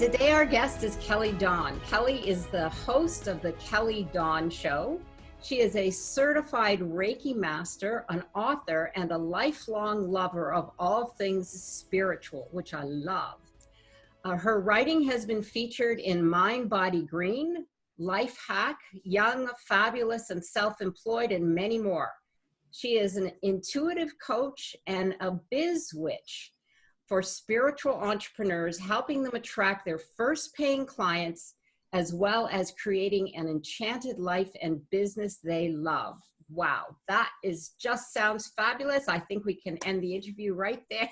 Today our guest is Kelly Dawn. Kelly is the host of the Kelly Dawn Show. She is a certified Reiki Master, an author, and a lifelong lover of all things spiritual, which I love. Her writing has been featured in MindBodyGreen, Lifehack, Young, Fabulous, and Self-Employed, and many more. She is an intuitive coach and a biz witch for spiritual entrepreneurs, helping them attract their first paying clients, as well as creating an enchanted life and business they love. Wow, that is just sounds fabulous. I think we can end the interview right there.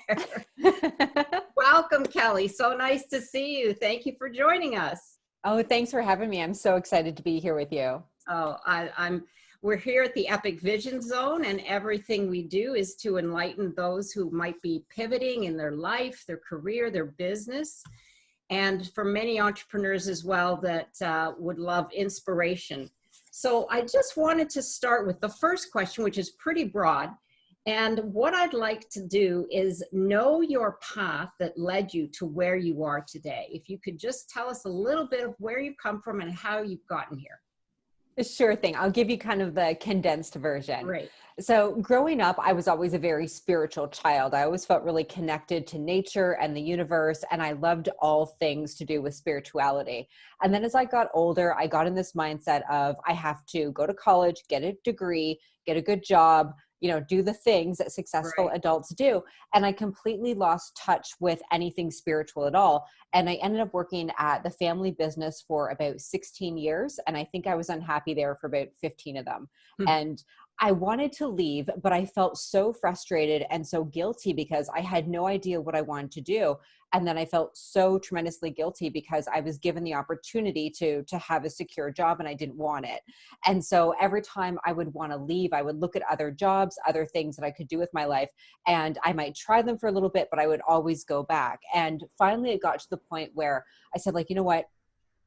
Welcome, Kelly. So nice to see you. Thank you for joining us. Oh, thanks for having me. I'm so excited to be here with you. Oh, we're here at the Epic Vision Zone, and everything we do is to enlighten those who might be pivoting in their life, their career, their business, and for many entrepreneurs as well that would love inspiration. So I just wanted to start with the first question, which is pretty broad. And what I'd like to do is know your path that led you to where you are today. If you could just tell us a little bit of where you've come from and how you've gotten here. Sure thing. I'll give you kind of the condensed version. Right. So growing up, I was always a very spiritual child. I always felt really connected to nature and the universe, and I loved all things to do with spirituality. And then as I got older, I got in this mindset of I have to go to college, get a degree, get a good job, do the things that successful adults do. And I completely lost touch with anything spiritual at all. And I ended up working at the family business for about 16 years. And I think I was unhappy there for about 15 of them. And I wanted to leave, but I felt so frustrated and so guilty because I had no idea what I wanted to do. And then I felt so tremendously guilty because I was given the opportunity to have a secure job and I didn't want it. And so every time I would want to leave, I would look at other jobs, other things that I could do with my life. And I might try them for a little bit, but I would always go back. And finally it got to the point where I said, you know what?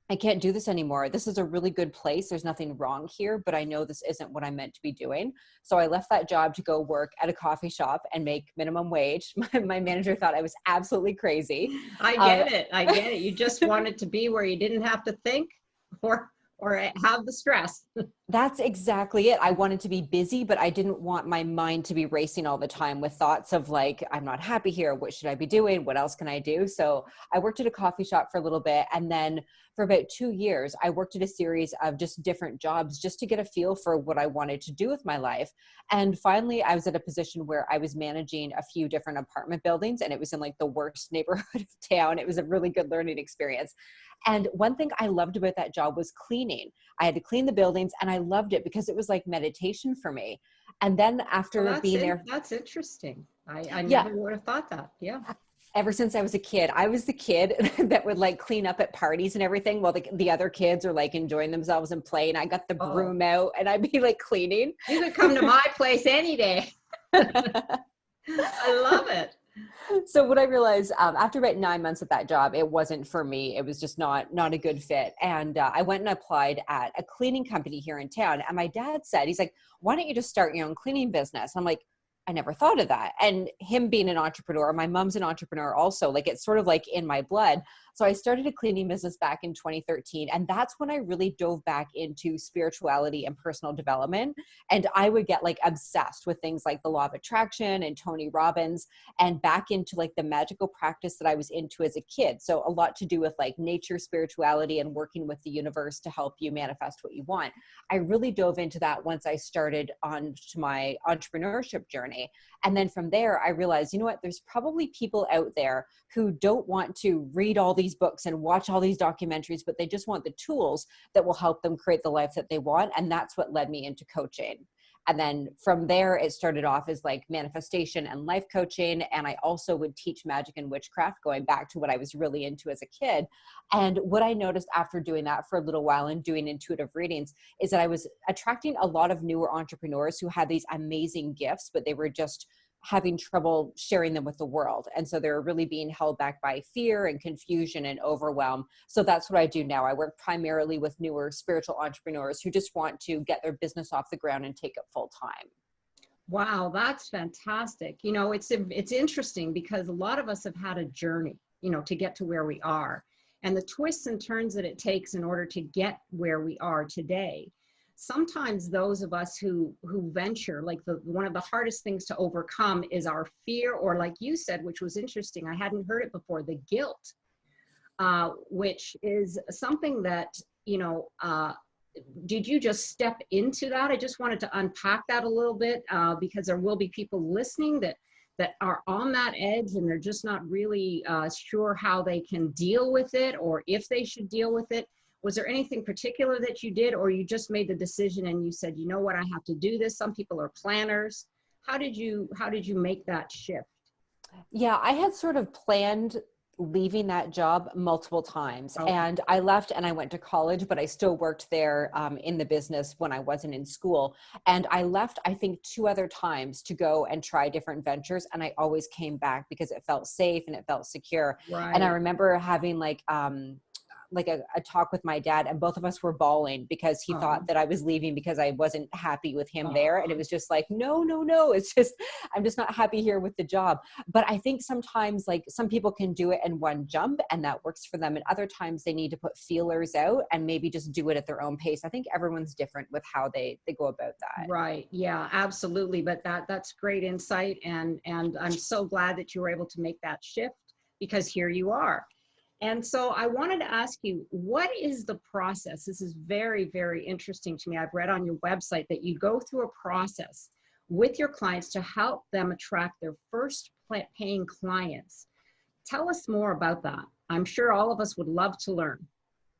I can't do this anymore. This is a really good place. There's nothing wrong here, but I know this isn't what I'm meant to be doing. So I left that job to go work at a coffee shop and make minimum wage. My manager thought I was absolutely crazy. I get it. I get it. You just wanted to be where you didn't have to think or have the stress. That's exactly it. I wanted to be busy, but I didn't want my mind to be racing all the time with thoughts of I'm not happy here. What should I be doing? What else can I do? So I worked at a coffee shop for a little bit. And then for about 2 years, I worked at a series of just different jobs just to get a feel for what I wanted to do with my life. And finally, I was at a position where I was managing a few different apartment buildings, and it was in the worst neighborhood of town. It was a really good learning experience. And one thing I loved about that job was cleaning. I had to clean the buildings, and I loved it because it was like meditation for me. And then after being there, that's interesting. I never would have thought that. Yeah. Ever since I was a kid, I was the kid that would clean up at parties and everything while the other kids are enjoying themselves and playing. I got the broom out and I'd be cleaning. You could come to my place any day. I love it. So what I realized after about 9 months at that job, it wasn't for me. It was just not a good fit. And I went and applied at a cleaning company here in town. And my dad said, he's like, why don't you just start your own cleaning business? I'm like, I never thought of that. And him being an entrepreneur, my mom's an entrepreneur also, it's sort of in my blood. So I started a cleaning business back in 2013. And that's when I really dove back into spirituality and personal development. And I would get obsessed with things like the law of attraction and Tony Robbins, and back into the magical practice that I was into as a kid. So a lot to do with nature, spirituality, and working with the universe to help you manifest what you want. I really dove into that once I started on to my entrepreneurship journey. And then from there, I realized, you know what, there's probably people out there who don't want to read all these books and watch all these documentaries, but they just want the tools that will help them create the life that they want. And that's what led me into coaching. And then from there, it started off as manifestation and life coaching. And I also would teach magic and witchcraft, going back to what I was really into as a kid. And what I noticed after doing that for a little while and doing intuitive readings is that I was attracting a lot of newer entrepreneurs who had these amazing gifts, but they were just having trouble sharing them with the world. And so they're really being held back by fear and confusion and overwhelm. So that's what I do now. I work primarily with newer spiritual entrepreneurs who just want to get their business off the ground and take it full time. Wow, that's fantastic. It's interesting because a lot of us have had a journey, to get to where we are. and the twists and turns that it takes in order to get where we are today. Sometimes those of us who venture, like one of the hardest things to overcome is our fear, or like you said, which was interesting, I hadn't heard it before, the guilt, which is something that, did you just step into that? I just wanted to unpack that a little bit, because there will be people listening that are on that edge, and they're just not really sure how they can deal with it, or if they should deal with it. Was there anything particular that you did, or you just made the decision and you said, you know what, I have to do this? Some people are planners. How did you make that shift? Yeah, I had sort of planned leaving that job multiple times, Okay. and I left and I went to college, but I still worked there in the business when I wasn't in school. And I left, I think, 2 other times to go and try different ventures. And I always came back because it felt safe and it felt secure. Right. And I remember having like a talk with my dad, and both of us were bawling because he thought that I was leaving because I wasn't happy with him there. And it was just like, no, it's just, I'm just not happy here with the job. But I think sometimes, like, some people can do it in one jump and that works for them. And other times they need to put feelers out and maybe just do it at their own pace. I think everyone's different with how they go about that. Right. Yeah, absolutely. But that's great insight. And I'm so glad that you were able to make that shift, because here you are. And so I wanted to ask you, what is the process? This is very, very interesting to me. I've read on your website that you go through a process with your clients to help them attract their first paying clients. Tell us more about that. I'm sure all of us would love to learn.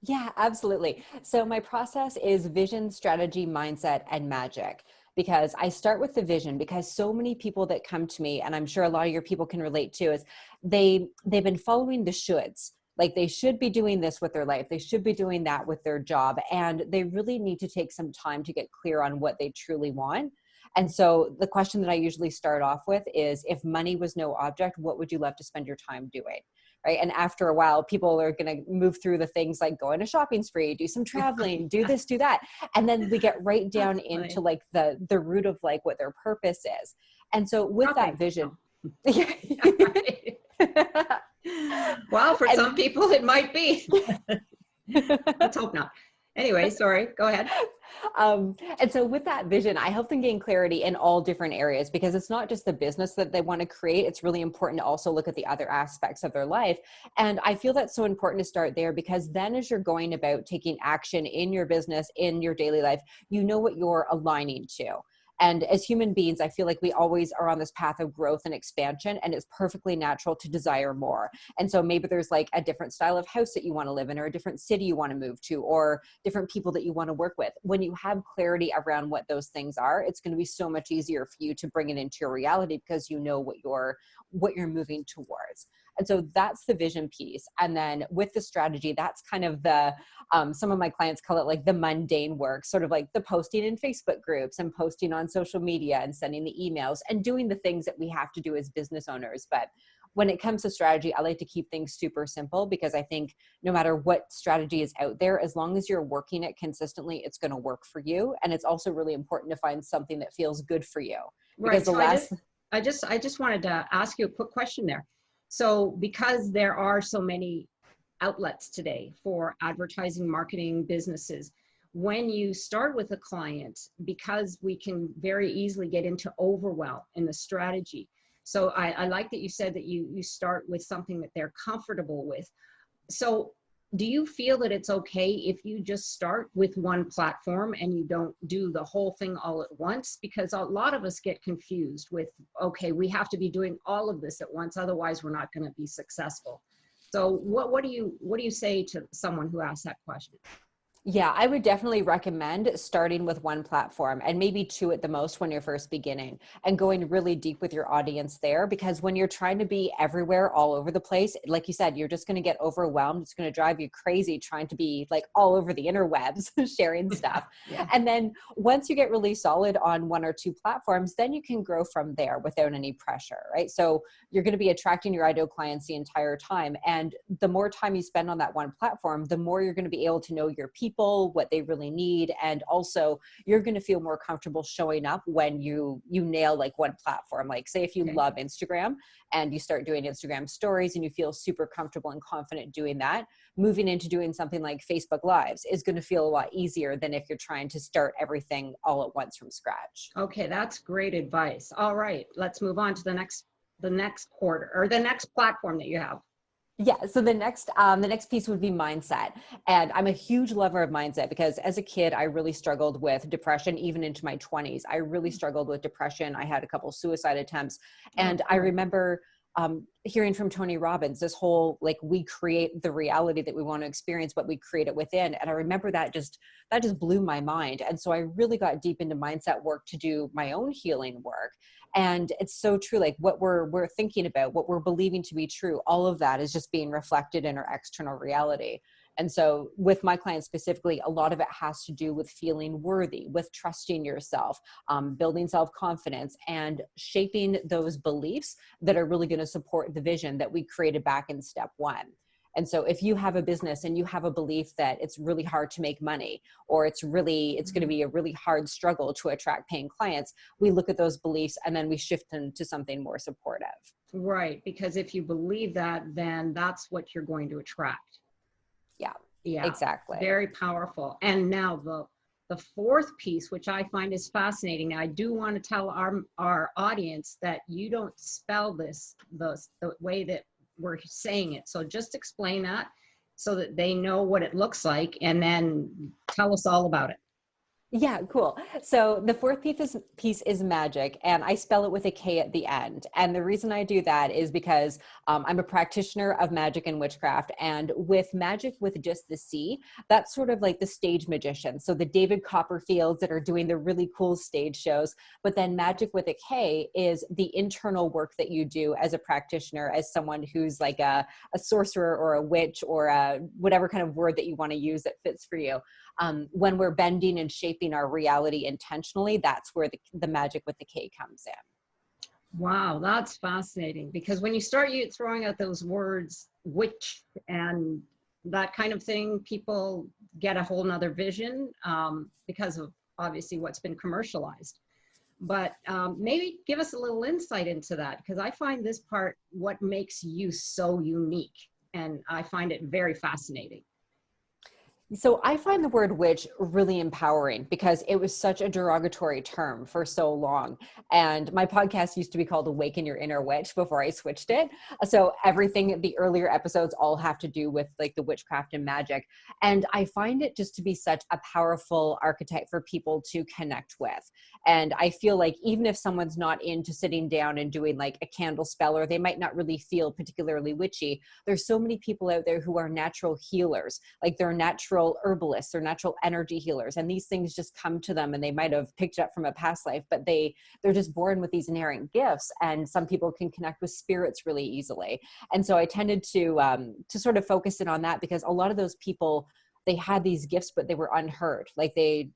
Yeah, absolutely. So my process is vision, strategy, mindset, and magic. Because I start with the vision, because so many people that come to me, and I'm sure a lot of your people can relate to, is they've been following the shoulds. Like, they should be doing this with their life. They should be doing that with their job. And they really need to take some time to get clear on what they truly want. And so the question that I usually start off with is, if money was no object, what would you love to spend your time doing? Right. And after a while, people are going to move through the things like go on a shopping spree, do some traveling, do this, do that. And then we get right down into like the root of like what their purpose is. And so with that vision, well, for some people it might be. Let's hope not. Anyway, sorry, go ahead. And so with that vision, I help them gain clarity in all different areas, because it's not just the business that they want to create. It's really important to also look at the other aspects of their life. And I feel that's so important to start there, because then as you're going about taking action in your business, in your daily life, you know what you're aligning to. And as human beings, I feel like we always are on this path of growth and expansion, and it's perfectly natural to desire more. And so maybe there's like a different style of house that you want to live in, or a different city you want to move to, or different people that you want to work with. When you have clarity around what those things are, it's going to be so much easier for you to bring it into your reality, because you know what you're moving towards. And so that's the vision piece. And then with the strategy, that's kind of the, some of my clients call it like the mundane work, sort of like the posting in Facebook groups and posting on social media and sending the emails and doing the things that we have to do as business owners. But when it comes to strategy, I like to keep things super simple, because I think no matter what strategy is out there, as long as you're working it consistently, it's going to work for you. And it's also really important to find something that feels good for you. Because right. So I just wanted to ask you a quick question there. So because there are so many outlets today for advertising, marketing, businesses, when you start with a client, because we can very easily get into overwhelm in the strategy. So I like that you said that you start with something that they're comfortable with. So do you feel that it's okay if you just start with one platform and you don't do the whole thing all at once? Because a lot of us get confused with, okay, we have to be doing all of this at once, otherwise we're not going to be successful. So what do you say to someone who asks that question? Yeah, I would definitely recommend starting with one platform, and maybe 2 at the most when you're first beginning, and going really deep with your audience there. Because when you're trying to be everywhere, all over the place, like you said, you're just going to get overwhelmed. It's going to drive you crazy trying to be like all over the interwebs, sharing stuff. Yeah. And then once you get really solid on 1 or 2 platforms, then you can grow from there without any pressure, right? So you're going to be attracting your ideal clients the entire time. And the more time you spend on that one platform, the more you're going to be able to know your people, people, what they really need. And also you're going to feel more comfortable showing up when you nail like one platform. Like say if you Okay. love Instagram and you start doing Instagram stories and you feel super comfortable and confident doing that, moving into doing something like Facebook Lives is going to feel a lot easier than if you're trying to start everything all at once from scratch. Okay, that's great advice. All right, let's move on to the next quarter or the next platform that you have. Yeah. So the next piece would be mindset. And I'm a huge lover of mindset because as a kid, I really struggled with depression, even into my 20s. I really struggled with depression. I had a couple suicide attempts. And I Oh, remember hearing from Tony Robbins, this whole, like, we create the reality that we want to experience, but we create it within. And I remember that just blew my mind. And so I really got deep into mindset work to do my own healing work. And it's so true. Like what we're thinking about, what we're believing to be true, all of that is just being reflected in our external reality. And so with my clients specifically, a lot of it has to do with feeling worthy, with trusting yourself, building self-confidence, and shaping those beliefs that are really going to support the vision that we created back in step one. And so if you have a business and you have a belief that it's really hard to make money, or it's going to be a really hard struggle to attract paying clients, we look at those beliefs and then we shift them to something more supportive. right. Because if you believe that, then that's what you're going to attract. Yeah, Yeah, exactly. very powerful. And now the fourth piece, which I find is fascinating. I do want to tell our audience that you don't spell this the way that we're saying it. So just explain that so that they know what it looks like, and then tell us all about it. Yeah, cool. So the fourth piece is magic, and I spell it with a K at the end. And the reason I do that is because I'm a practitioner of magic and witchcraft. And with magic with just the C, that's sort of like the stage magician. So the David Copperfields that are doing the really cool stage shows. But then magic with a K is the internal work that you do as a practitioner, as someone who's like a sorcerer or a witch or whatever kind of word that you want to use that fits for you. When we're bending and shaping our reality intentionally, that's where the magic with the K comes in. Wow, that's fascinating, because when you start throwing out those words, witch and that kind of thing, people get a whole nother vision because of obviously what's been commercialized. But maybe give us a little insight into that, because I find this part what makes you so unique, and I find it very fascinating. So I find the word witch really empowering because it was such a derogatory term for so long. And my podcast used to be called Awaken Your Inner Witch before I switched it. So everything, the earlier episodes all have to do with like the witchcraft and magic. And I find it just to be such a powerful archetype for people to connect with. And I feel like even if someone's not into sitting down and doing like a candle spell, or they might not really feel particularly witchy, there's so many people out there who are natural healers, like they're natural herbalists or natural energy healers, and these things just come to them, and they might have picked it up from a past life, but they're just born with these inherent gifts. And some people can connect with spirits really easily. And so I tended to sort of focus in on that, because a lot of those people, they had these gifts but they were unheard. Like they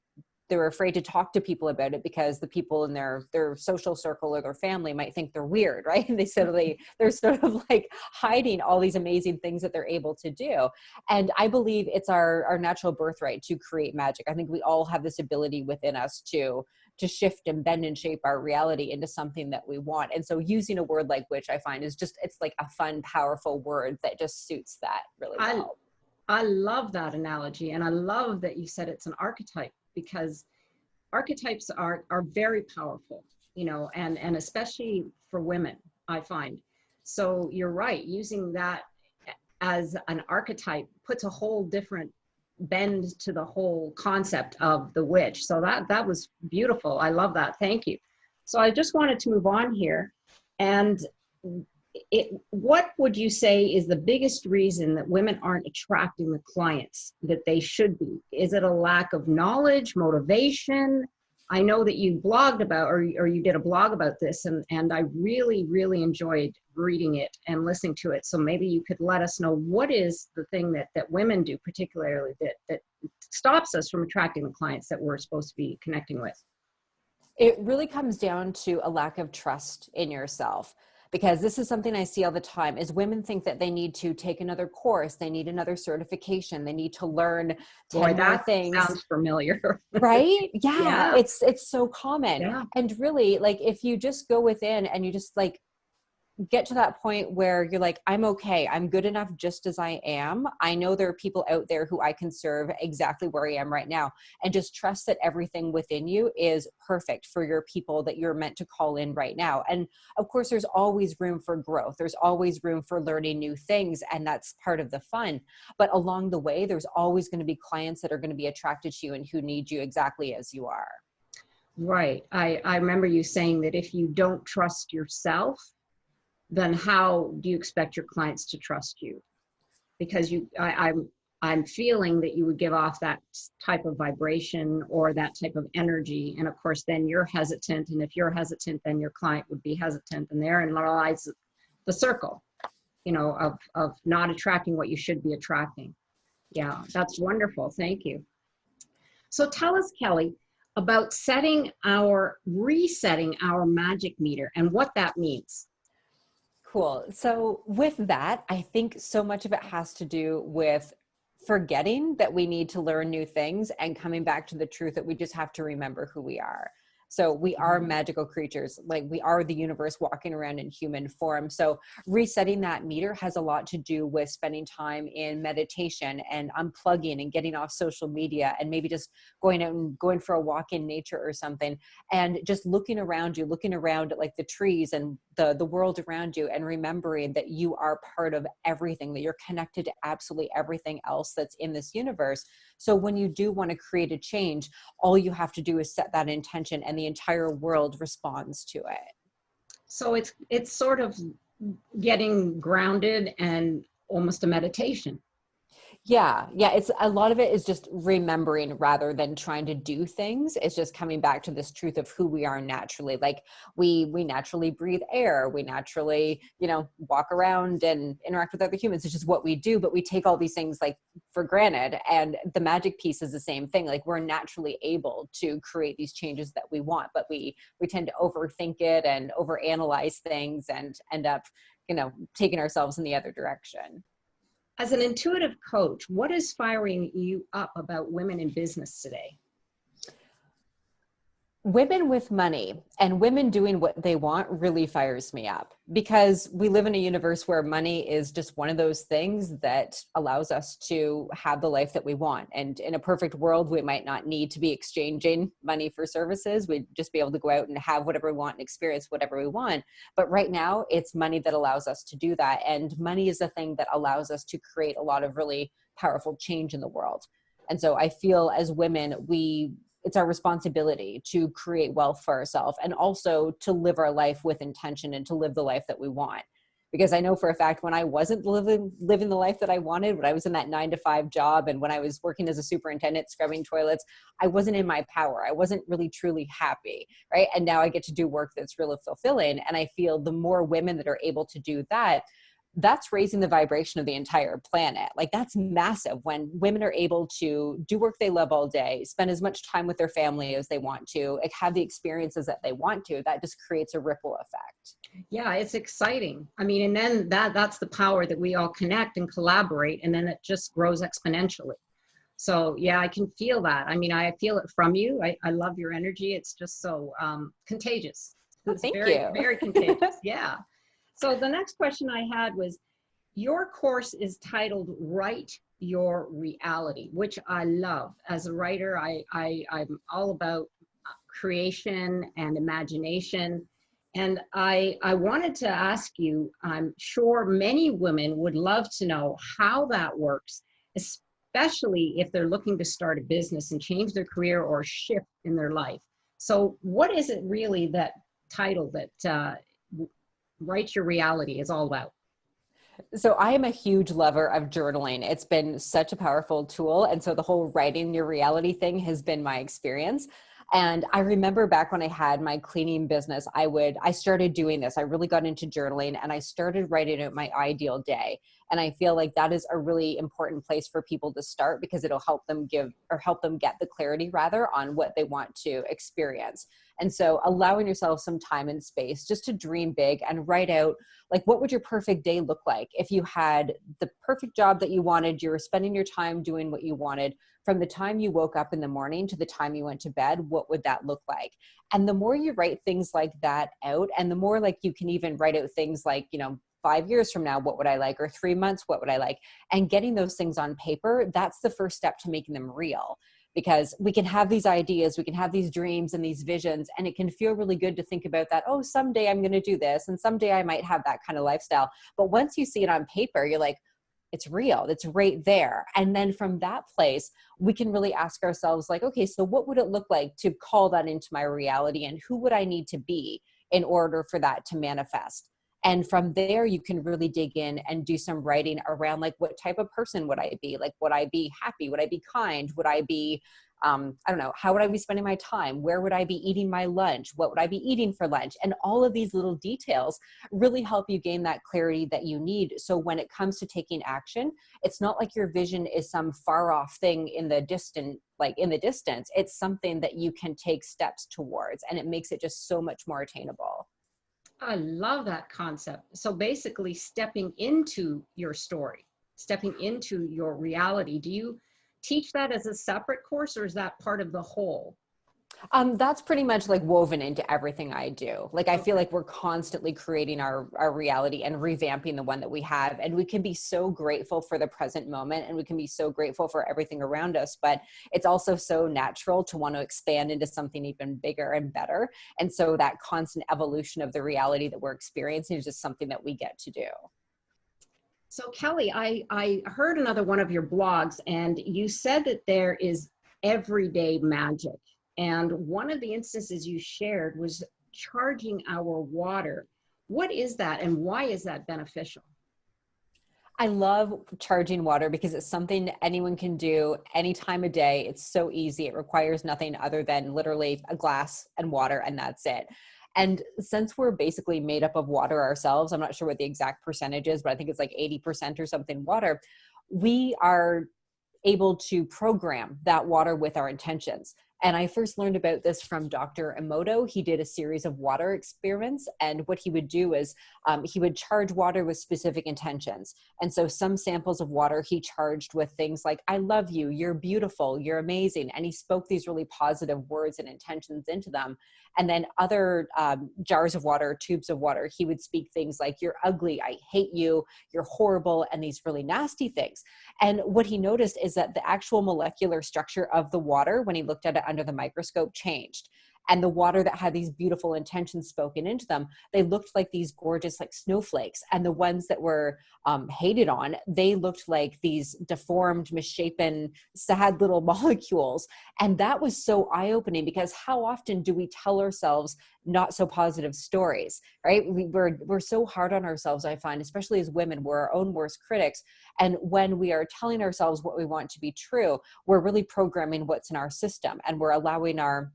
were afraid to talk to people about it because the people in their social circle or their family might think they're weird, right? And they're sort of like hiding all these amazing things that they're able to do. And I believe it's our natural birthright to create magic. I think we all have this ability within us to shift and bend and shape our reality into something that we want. And so using a word like witch, I find, is just, it's like a fun, powerful word that just suits that really well. I love that analogy, and I love that you said it's an archetype, because archetypes are very powerful, and especially for women, I find. So you're right, using that as an archetype puts a whole different bend to the whole concept of the witch. So that was beautiful. I love that. Thank you. So I just wanted to move on here, and what would you say is the biggest reason that women aren't attracting the clients that they should be? Is it a lack of knowledge, motivation? I know that you blogged about, or you did a blog about this, and I really, really enjoyed reading it and listening to it. So maybe you could let us know, what is the thing that women do particularly that stops us from attracting the clients that we're supposed to be connecting with? It really comes down to a lack of trust in yourself. because this is something I see all the time is women think that they need to take another course. They need another certification. They need to learn 10 Boy, more that things. sounds familiar. Right? Yeah. Yeah. It's so common. Yeah. And really, like, if you just go within and you just like get to that point where you're like, I'm okay. I'm good enough just as I am. I know there are people out there who I can serve exactly where I am right now. And just trust that everything within you is perfect for your people that you're meant to call in right now. And of course, there's always room for growth. There's always room for learning new things. And that's part of the fun. But along the way, there's always going to be clients that are going to be attracted to you and who need you exactly as you are. Right. I remember you saying that if you don't trust yourself, then how do you expect your clients to trust you? Because I'm feeling that you would give off that type of vibration or that type of energy, and of course then you're hesitant, and if you're hesitant then your client would be hesitant, and therein lies the circle, you know, of not attracting what you should be attracting. Yeah, that's wonderful. Thank you. So tell us, Kelly, about resetting our magic meter and what that means. Cool. So with that, I think so much of it has to do with forgetting that we need to learn new things and coming back to the truth that we just have to remember who we are. So we are magical creatures, like we are the universe walking around in human form. So resetting that meter has a lot to do with spending time in meditation and unplugging and getting off social media and maybe just going out and going for a walk in nature or something, and just looking around you, looking around at like the trees and the world around you, and remembering that you are part of everything, that you're connected to absolutely everything else that's in this universe. So when you do want to create a change, all you have to do is set that intention and the entire world responds to it. So it's sort of getting grounded and almost a meditation. Yeah. It's a lot of it is just remembering rather than trying to do things. It's just coming back to this truth of who we are naturally. Like we naturally breathe air. We naturally, walk around and interact with other humans. It's just what we do, but we take all these things like for granted. And the magic piece is the same thing. Like we're naturally able to create these changes that we want, but we tend to overthink it and overanalyze things and end up, taking ourselves in the other direction. As an intuitive coach, what is firing you up about women in business today? Women with money and women doing what they want really fires me up, because we live in a universe where money is just one of those things that allows us to have the life that we want. And in a perfect world, we might not need to be exchanging money for services. We'd just be able to go out and have whatever we want and experience whatever we want. But right now, it's money that allows us to do that. And money is the thing that allows us to create a lot of really powerful change in the world. And so I feel as women, it's our responsibility to create wealth for ourselves and also to live our life with intention and to live the life that we want. Because I know for a fact when I wasn't living the life that I wanted, when I was in that 9-to-5 job and when I was working as a superintendent scrubbing toilets, I wasn't in my power. I wasn't really truly happy, right? And now I get to do work that's really fulfilling. And I feel the more women that are able to do that, that's raising the vibration of the entire planet. Like that's massive when women are able to do work they love all day, spend as much time with their family as they want to, like have the experiences that they want to. That just creates a ripple effect. Yeah, it's exciting. I mean, and then that's the power that we all connect and collaborate, and then it just grows exponentially. So yeah, I can feel that. I mean, I feel it from you. I love your energy. It's just so contagious. It's Thank very, you. very contagious. Yeah. So the next question I had was, your course is titled Write Your Reality, which I love. As a writer, I'm all about creation and imagination. And I wanted to ask you, I'm sure many women would love to know how that works, especially if they're looking to start a business and change their career or shift in their life. So what is it really, that title that Write Your Reality is all about? So I am a huge lover of journaling. It's been such a powerful tool. And so the whole writing your reality thing has been my experience. And I remember back when I had my cleaning business, I started doing this. I really got into journaling and I started writing out my ideal day. And I feel like that is a really important place for people to start, because it'll help them get the clarity rather on what they want to experience. And so allowing yourself some time and space just to dream big and write out, like, what would your perfect day look like if you had the perfect job that you wanted, you were spending your time doing what you wanted, from the time you woke up in the morning to the time you went to bed, what would that look like? And the more you write things like that out, and the more like you can even write out things like, 5 years from now, what would I like? Or 3 months, what would I like? And getting those things on paper, that's the first step to making them real. Because we can have these ideas, we can have these dreams and these visions, and it can feel really good to think about that. Oh, someday I'm going to do this, and someday I might have that kind of lifestyle. But once you see it on paper, you're like, it's real, it's right there. And then from that place, we can really ask ourselves, like, okay, so what would it look like to call that into my reality? And who would I need to be in order for that to manifest? And from there, you can really dig in and do some writing around, like, what type of person would I be? Like, would I be happy? Would I be kind? Would I be, I don't know, how would I be spending my time? Where would I be eating my lunch? What would I be eating for lunch? And all of these little details really help you gain that clarity that you need. So when it comes to taking action, it's not like your vision is some far off thing in the distance. It's something that you can take steps towards, and it makes it just so much more attainable. I love that concept. So basically stepping into your story, stepping into your reality. Do you teach that as a separate course, or is that part of the whole? That's pretty much like woven into everything I do. Like, I feel Okay. like we're constantly creating our reality and revamping the one that we have. And we can be so grateful for the present moment, and we can be so grateful for everything around us, but it's also so natural to want to expand into something even bigger and better. And so that constant evolution of the reality that we're experiencing is just something that we get to do. So Kelly, I heard another one of your blogs, and you said that there is everyday magic. And one of the instances you shared was charging our water. What is that, and why is that beneficial? I love charging water because it's something anyone can do any time of day. It's so easy. It requires nothing other than literally a glass and water, and that's it. And since we're basically made up of water ourselves, I'm not sure what the exact percentage is, but I think it's like 80% or something water. We are able to program that water with our intentions. And I first learned about this from Dr. Emoto. He did a series of water experiments. And what he would do is he would charge water with specific intentions. And so some samples of water he charged with things like, I love you, you're beautiful, you're amazing. And he spoke these really positive words and intentions into them. And then other jars of water, tubes of water, he would speak things like, you're ugly, I hate you, you're horrible, and these really nasty things. And what he noticed is that the actual molecular structure of the water, when he looked at it under the microscope, changed. And the water that had these beautiful intentions spoken into them, they looked like these gorgeous, like, snowflakes. And the ones that were hated on, they looked like these deformed, misshapen, sad little molecules. And that was so eye-opening, because how often do we tell ourselves not so positive stories, right? We're so hard on ourselves, I find, especially as women, we're our own worst critics. And when we are telling ourselves what we want to be true, we're really programming what's in our system, and we're allowing our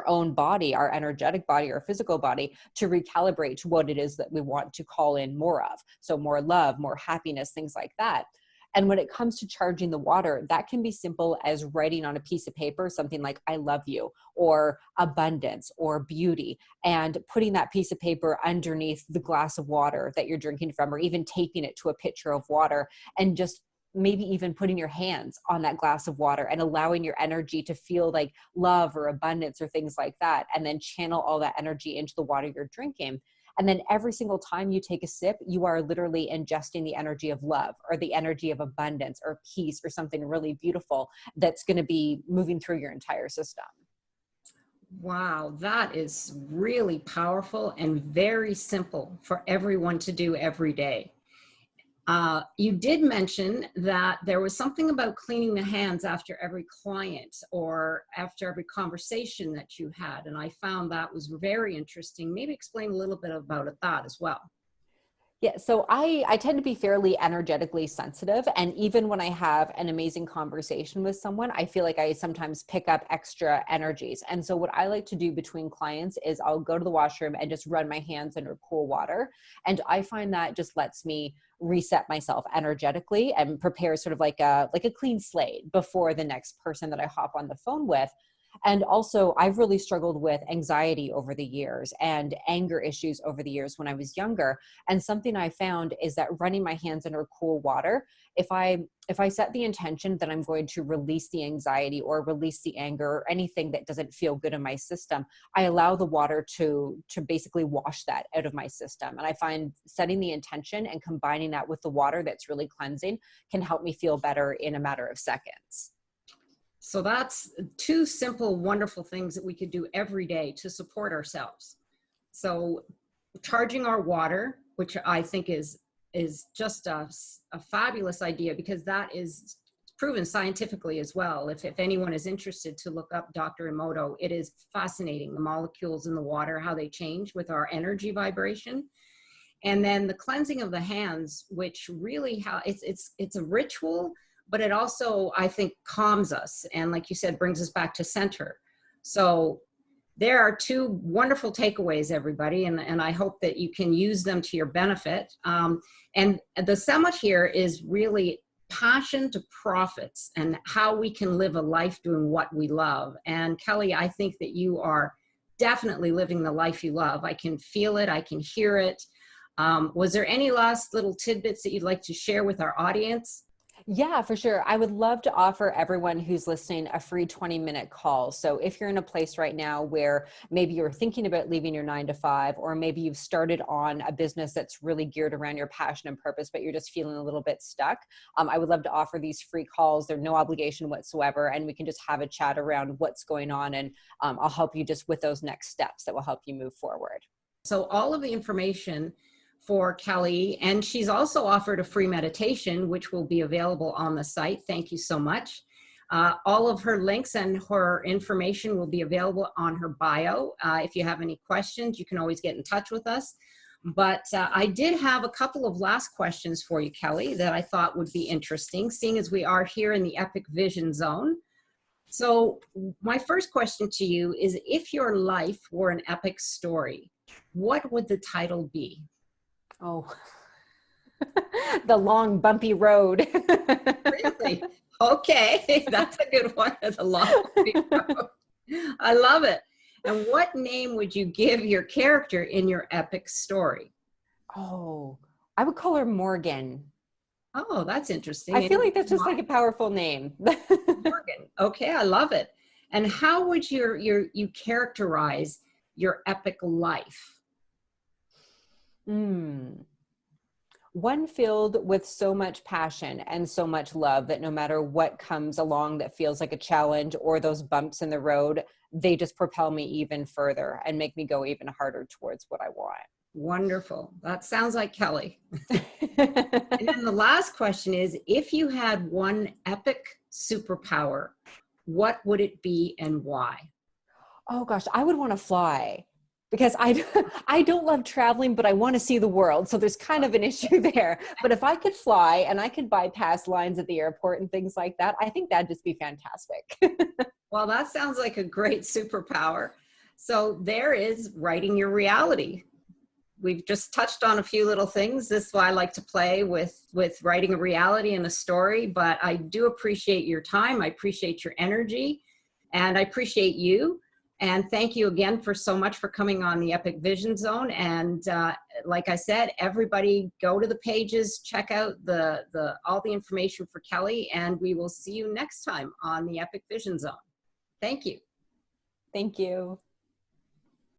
own body, our energetic body, our physical body, to recalibrate to what it is that we want to call in more of. So more love, more happiness, things like that. And when it comes to charging the water, that can be simple as writing on a piece of paper something like, I love you, or abundance, or beauty, and putting that piece of paper underneath the glass of water that you're drinking from, or even taping it to a pitcher of water, and just maybe even putting your hands on that glass of water and allowing your energy to feel like love or abundance or things like that, and then channel all that energy into the water you're drinking. And then every single time you take a sip, you are literally ingesting the energy of love, or the energy of abundance, or peace, or something really beautiful that's going to be moving through your entire system. Wow, that is really powerful and very simple for everyone to do every day. You did mention that there was something about cleaning the hands after every client or after every conversation that you had, and I found that was very interesting. Maybe explain a little bit about that as well. Yeah, so I tend to be fairly energetically sensitive. And even when I have an amazing conversation with someone, I feel like I sometimes pick up extra energies. And so what I like to do between clients is I'll go to the washroom and just run my hands under cool water. And I find that just lets me reset myself energetically and prepare sort of like a clean slate before the next person that I hop on the phone with. And also, I've really struggled with anxiety over the years and anger issues over the years when I was younger. And something I found is that running my hands under cool water, if I set the intention that I'm going to release the anxiety or release the anger or anything that doesn't feel good in my system, I allow the water to basically wash that out of my system. And I find setting the intention and combining that with the water that's really cleansing can help me feel better in a matter of seconds. So that's two simple, wonderful things that we could do every day to support ourselves. So charging our water, which I think is just a fabulous idea, because that is proven scientifically as well. If anyone is interested to look up Dr. Emoto, it is fascinating, the molecules in the water, how they change with our energy vibration. And then the cleansing of the hands, which really it's a ritual, but it also, I think, calms us. And like you said, brings us back to center. So there are two wonderful takeaways, everybody, and I hope that you can use them to your benefit. And the summit here is really passion to profits and how we can live a life doing what we love. And Kelly, I think that you are definitely living the life you love. I can feel it. I can hear it. Was there any last little tidbits that you'd like to share with our audience? Yeah, for sure. I would love to offer everyone who's listening a free 20-minute call. So if you're in a place right now where maybe you're thinking about leaving your 9 to 5, or maybe you've started on a business that's really geared around your passion and purpose, but you're just feeling a little bit stuck, I would love to offer these free calls. They're no obligation whatsoever, and we can just have a chat around what's going on, and I'll help you just with those next steps that will help you move forward. So all of the information for Kelly, and she's also offered a free meditation, which will be available on the site. Thank you so much. All of her links and her information will be available on her bio. If you have any questions, you can always get in touch with us. But I did have a couple of last questions for you, Kelly, that I thought would be interesting, seeing as we are here in the Epic Vision Zone. So my first question to you is, if your life were an epic story, what would the title be? Oh, the long bumpy road. Really? Okay, that's a good one. The long bumpy road. I love it. And what name would you give your character in your epic story? Oh, I would call her Morgan. Oh, that's interesting. I feel like that's just like a powerful name. Morgan. Okay, I love it. And how would you characterize your epic life? One filled with so much passion and so much love that no matter what comes along that feels like a challenge or those bumps in the road, they just propel me even further and make me go even harder towards what I want. Wonderful. That sounds like Kelly. And then the last question is, if you had one epic superpower, what would it be and why? Oh gosh, I would want to fly. Because I don't love traveling, but I want to see the world. So there's kind of an issue there. But if I could fly and I could bypass lines at the airport and things like that, I think that'd just be fantastic. Well, that sounds like a great superpower. So there is writing your reality. We've just touched on a few little things. This is why I like to play with writing a reality and a story. But I do appreciate your time. I appreciate your energy. And I appreciate you. And thank you again for so much for coming on the Epic Vision Zone. And like I said, everybody go to the pages, check out all the information for Kelly, and we will see you next time on the Epic Vision Zone. Thank you. Thank you.